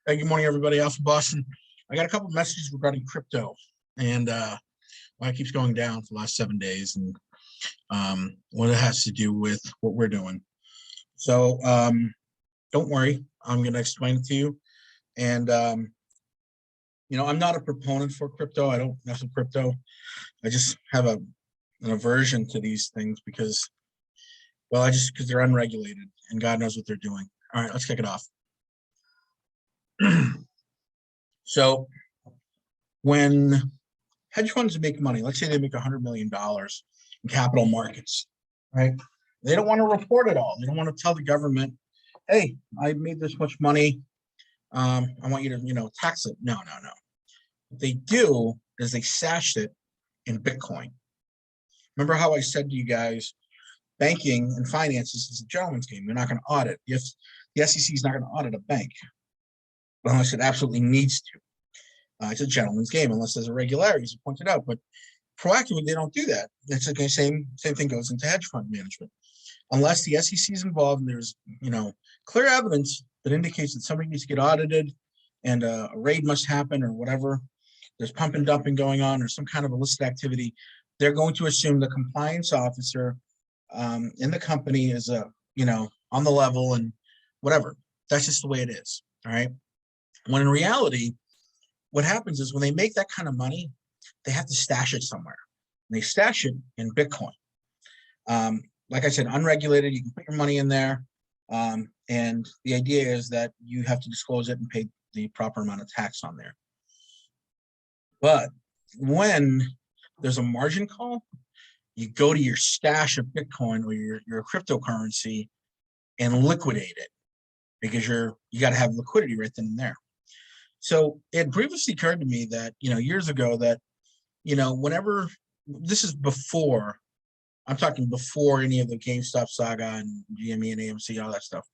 Hey, good morning, everybody. Alpha Boston. I got a couple of messages regarding crypto and why it keeps going down for the last 7 days and what it has to do with what we're doing. So don't worry, I'm going to explain it to you. And I'm not a proponent for crypto. I don't mess with crypto. I just have an aversion to these things because they're unregulated and God knows what they're doing. All right, let's kick it off. So when hedge funds make money, let's say they make $100 million in capital markets, right? They don't want to report it all. They don't want to tell the government, hey, I made this much money. I want you to, tax it. No. What they do is they stash it in Bitcoin. Remember how I said to you guys, banking and finances is a gentleman's game. They're not going to audit. The SEC is not going to audit a bank unless it absolutely needs to. It's a gentleman's game unless there's irregularities, as pointed out. But proactively, they don't do that. It's the same thing goes into hedge fund management. Unless the SEC is involved and there's clear evidence that indicates that somebody needs to get audited and a raid must happen or whatever, there's pump and dumping going on or some kind of illicit activity, they're going to assume the compliance officer in the company is on the level and whatever. That's just the way it is. All right. When in reality, what happens is when they make that kind of money, they have to stash it somewhere. And they stash it in Bitcoin. Like I said, unregulated, you can put your money in there. And the idea is that you have to disclose it and pay the proper amount of tax on there. But when there's a margin call, you go to your stash of Bitcoin or your cryptocurrency and liquidate it because you got to have liquidity right then and there. So it previously occurred to me that, years ago that, whenever this is before, I'm talking before any of the GameStop saga and GME and AMC, all that stuff.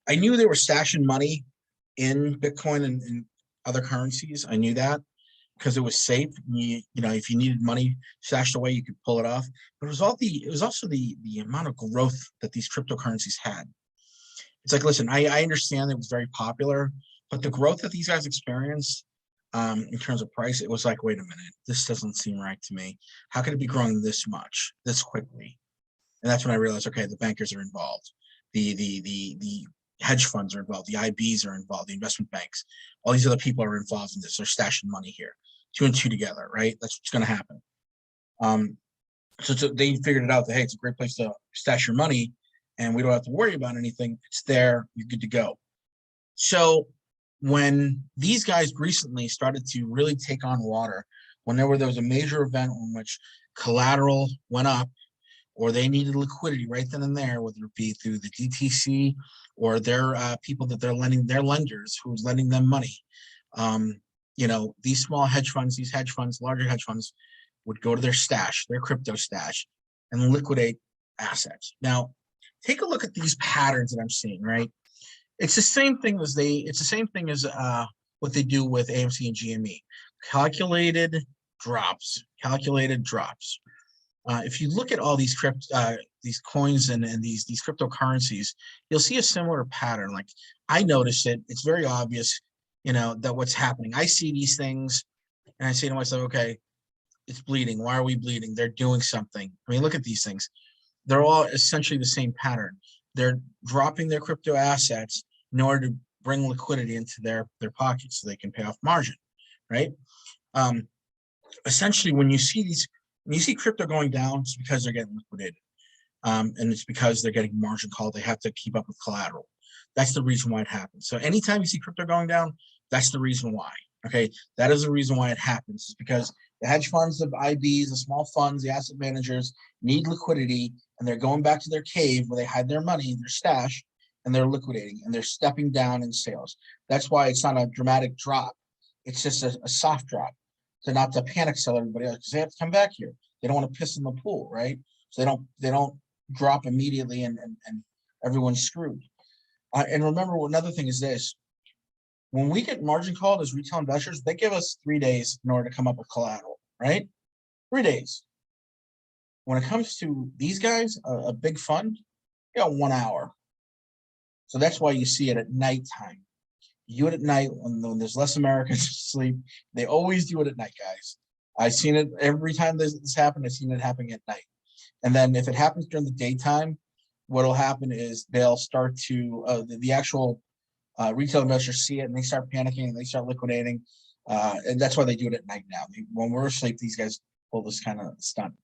I knew they were stashing money in Bitcoin and other currencies. I knew that because it was safe. If you needed money stashed away, you could pull it off. But it was also the amount of growth that these cryptocurrencies had. It's like, listen, I understand it was very popular, but the growth that these guys experienced in terms of price, it was like, wait a minute, this doesn't seem right to me. How could it be growing this much, this quickly? And that's when I realized, okay, the bankers are involved. The hedge funds are involved. The IBs are involved. The investment banks. All these other people are involved in this. They're stashing money here. 2 and 2 together, right? That's what's going to happen. So they figured it out that, hey, it's a great place to stash your money and we don't have to worry about anything. It's there. You're good to go. So when these guys recently started to really take on water, when there was a major event in which collateral went up or they needed liquidity right then and there, whether it be through the DTC or their people that they're lending, their lenders who's lending them money. These small hedge funds, larger hedge funds would go to their stash, their crypto stash, and liquidate assets. Now, take a look at these patterns that I'm seeing, right? It's the same thing as what they do with AMC and GME. Calculated drops. If you look at all these coins and these cryptocurrencies, you'll see a similar pattern. Like I noticed it. It's very obvious, that what's happening. I see these things and I say to myself, okay, it's bleeding. Why are we bleeding? They're doing something. I mean, look at these things. They're all essentially the same pattern. They're dropping their crypto assets in order to bring liquidity into their pockets so they can pay off margin, right? Essentially, when you see crypto going down, it's because they're getting liquidated. And it's because they're getting margin called. They have to keep up with collateral. That's the reason why it happens. So anytime you see crypto going down, that's the reason why. Okay, that is the reason why it happens. It's because the hedge funds, the IBs, the small funds, the asset managers need liquidity, and they're going back to their cave where they hide their money, their stash, and they're liquidating, and they're stepping down in sales. That's why it's not a dramatic drop. It's just a soft drop. So not to panic sell everybody else because they have to come back here. They don't want to piss in the pool, right? So they don't drop immediately and everyone's screwed. And remember, another thing is this. When we get margin called as retail investors, they give us 3 days in order to come up with collateral, right? 3 days. When it comes to these guys, a big fund, you got 1 hour. So that's why you see it at nighttime. You do it at night when there's less Americans asleep. They always do it at night, guys. I've seen it every time this happened. I've seen it happening at night. And then if it happens during the daytime, what'll happen is they'll start to the actual retail investors see it and they start panicking and they start liquidating. And that's why they do it at night now. When we're asleep, these guys pull this kind of stunt.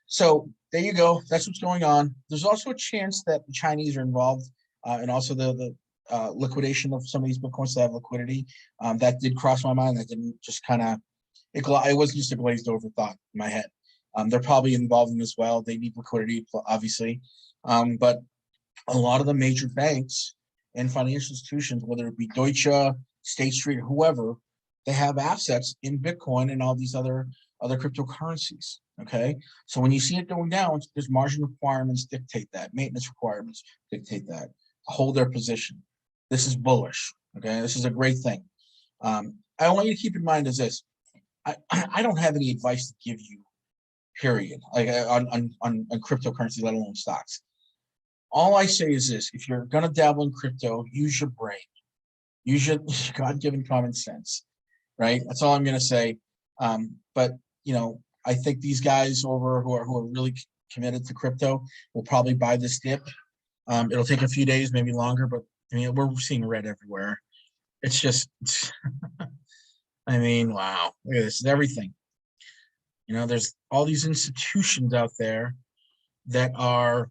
So there you go. That's what's going on. There's also a chance that the Chinese are involved, and also the liquidation of some of these Bitcoins that have liquidity. That did cross my mind. That didn't just kind of, it wasn't just a glazed over thought in my head. They're probably involved in this as well. They need liquidity, obviously. But a lot of the major banks and financial institutions, whether it be Deutsche, State Street, or whoever, they have assets in Bitcoin and all these other cryptocurrencies. Okay, so when you see it going down, there's margin requirements dictate that, maintenance requirements dictate that, hold their position. This is bullish. Okay, this is a great thing. I want you to keep in mind is this: I don't have any advice to give you, period, like on cryptocurrency, let alone stocks. All I say is this: if you're gonna dabble in crypto, use your brain, use your God-given common sense, right? That's all I'm gonna say. But you know, I think these guys over who are really committed to crypto will probably buy this dip. It'll take a few days, maybe longer, but I mean, we're seeing red everywhere. It's just, I mean, wow, look at this, it's everything. You know, there's all these institutions out there that are,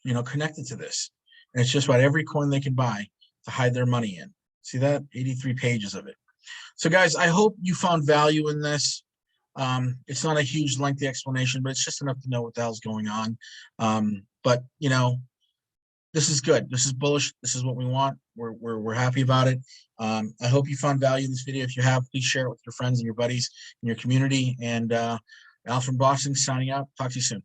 you know, connected to this. And it's just about every coin they can buy to hide their money in. See that? 83 pages of it. So guys, I hope you found value in this. It's not a huge lengthy explanation, but it's just enough to know what the hell's going on. But you know, this is good. This is bullish. This is what we want. We're happy about it. I hope you found value in this video. If you have, please share it with your friends and your buddies in your community. And Al from Boston signing out. Talk to you soon.